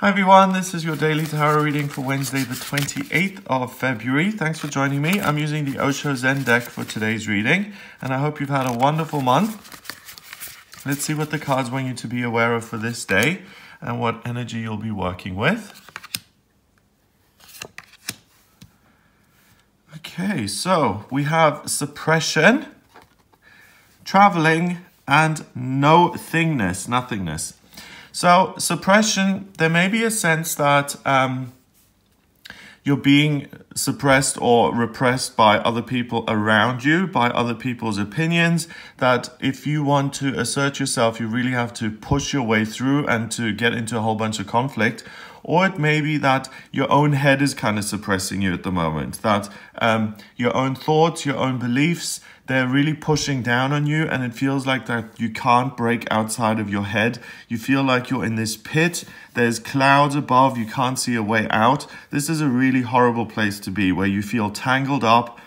Hi everyone, this is your daily tarot reading for Wednesday the 28th of February. Thanks for joining me. I'm using the Osho Zen deck for today's reading, and I hope you've had a wonderful month. Let's see what the cards want you to be aware of for this day and what energy you'll be working with. Okay, so we have suppression, traveling, and nothingness. So suppression, there may be a sense that you're being suppressed or repressed by other people around you, by other people's opinions, that if you want to assert yourself, you really have to push your way through and to get into a whole bunch of conflict. Or it may be that your own head is kind of suppressing you at the moment, that your own thoughts, your own beliefs, they're really pushing down on you, and it feels like that you can't break outside of your head. You feel like you're in this pit. There's clouds above. You can't see a way out. This is a really horrible place to be, where you feel tangled up.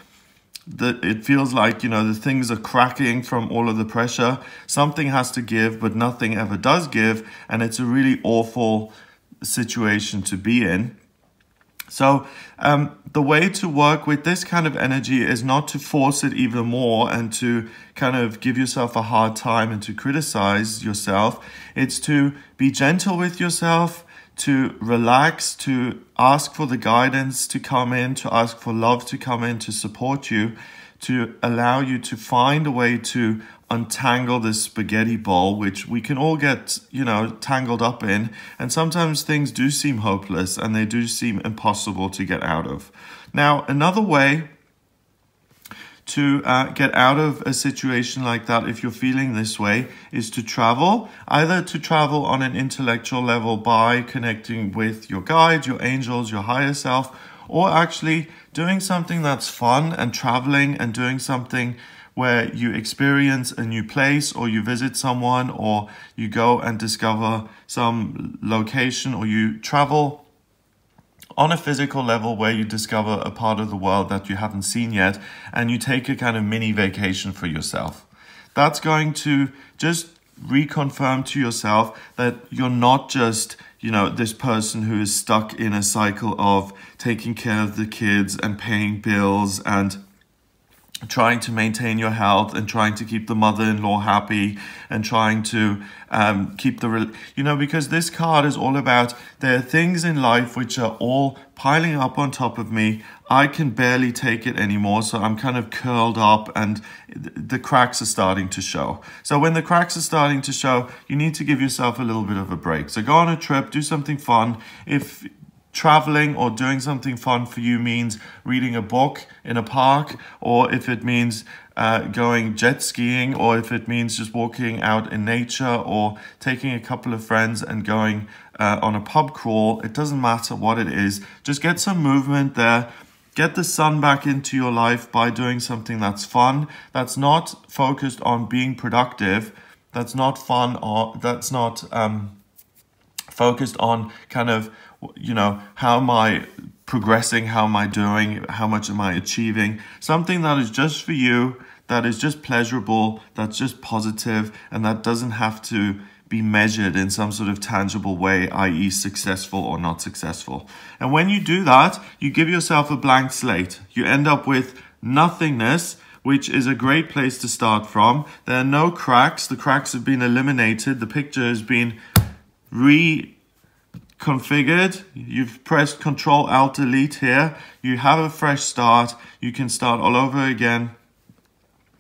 It feels like, you know, the things are cracking from all of the pressure. Something has to give, but nothing ever does give, and it's a really awful situation to be in. So the way to work with this kind of energy is not to force it even more and to kind of give yourself a hard time and to criticize yourself. It's to be gentle with yourself, to relax, to ask for the guidance to come in, to ask for love to come in, to support you, to allow you to find a way to untangle this spaghetti bowl, which we can all get, you know, tangled up in. And sometimes things do seem hopeless and they do seem impossible to get out of. Now, another way to get out of a situation like that, if you're feeling this way, is to travel. Either to travel on an intellectual level by connecting with your guides, your angels, your higher self, or actually doing something that's fun and traveling and doing something where you experience a new place, or you visit someone, or you go and discover some location, or you travel on a physical level where you discover a part of the world that you haven't seen yet, and you take a kind of mini vacation for yourself. That's going to just reconfirm to yourself that you're not just, you know, this person who is stuck in a cycle of taking care of the kids and paying bills and trying to maintain your health and trying to keep the mother-in-law happy and trying to keep the, you know, because this card is all about, there are things in life which are all piling up on top of me. I can barely take it anymore, so I'm kind of curled up and the cracks are starting to show. So when the cracks are starting to show, you need to give yourself a little bit of a break. So go on a trip, do something fun. If traveling or doing something fun for you means reading a book in a park, or if it means going jet skiing, or if it means just walking out in nature, or taking a couple of friends and going on a pub crawl, it doesn't matter what it is. Just get some movement there. Get the sun back into your life by doing something that's fun, that's not focused on being productive, that's not fun, or that's not focused on kind of, you know, how am I progressing, how am I doing, how much am I achieving. Something that is just for you, that is just pleasurable, that's just positive, and that doesn't have to be measured in some sort of tangible way, i.e. successful or not successful. And when you do that, you give yourself a blank slate. You end up with nothingness, which is a great place to start from. There are no cracks. The cracks have been eliminated. The picture has been reconfigured. You've pressed Ctrl-Alt-Delete here. You have a fresh start. You can start all over again.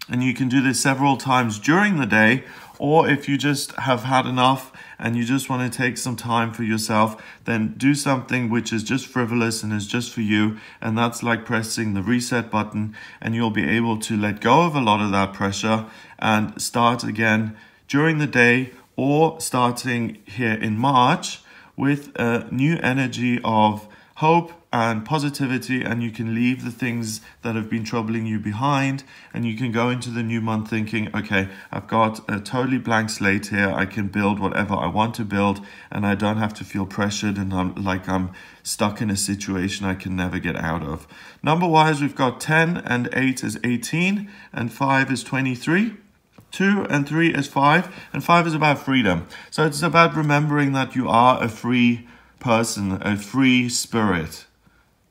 And you can do this several times during the day, or if you just have had enough and you just want to take some time for yourself, then do something which is just frivolous and is just for you. And that's like pressing the reset button, and you'll be able to let go of a lot of that pressure and start again during the day, or starting here in March with a new energy of hope and positivity, and you can leave the things that have been troubling you behind, and you can go into the new month thinking, okay, I've got a totally blank slate here. I can build whatever I want to build, and I don't have to feel pressured and I'm stuck in a situation I can never get out of. Number-wise, we've got 10 and 8 is 18, and 5 is 23. 2 and 3 is 5, and 5 is about freedom. So it's about remembering that you are a free person, a free spirit.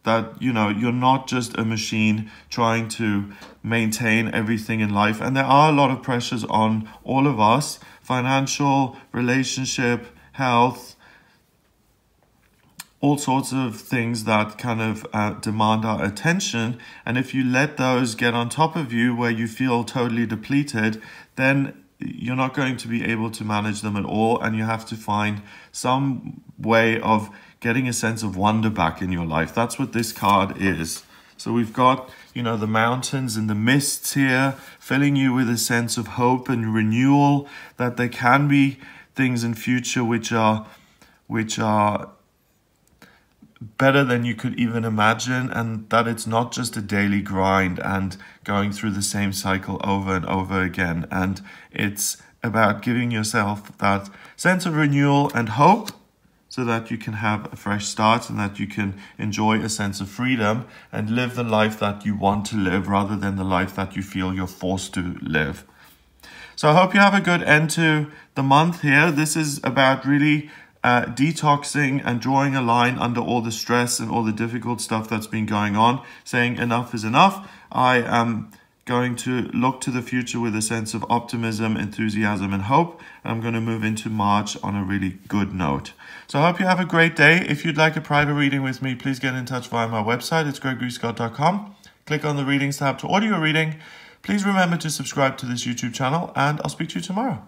That, you know, you're not just a machine trying to maintain everything in life. And there are a lot of pressures on all of us, financial, relationship, health, all sorts of things that kind of demand our attention. And if you let those get on top of you where you feel totally depleted, then you're not going to be able to manage them at all. And you have to find some way of getting a sense of wonder back in your life. That's what this card is. So we've got, you know, the mountains and the mists here, filling you with a sense of hope and renewal, that there can be things in future which are better than you could even imagine, and that it's not just a daily grind and going through the same cycle over and over again. And it's about giving yourself that sense of renewal and hope so that you can have a fresh start and that you can enjoy a sense of freedom and live the life that you want to live rather than the life that you feel you're forced to live. So I hope you have a good end to the month here. This is about really detoxing and drawing a line under all the stress and all the difficult stuff that's been going on, saying enough is enough. I am going to look to the future with a sense of optimism, enthusiasm, and hope. I'm going to move into March on a really good note. So I hope you have a great day. If you'd like a private reading with me, please get in touch via my website. It's gregoryscott.com. Click on the readings tab to order your reading. Please remember to subscribe to this YouTube channel, and I'll speak to you tomorrow.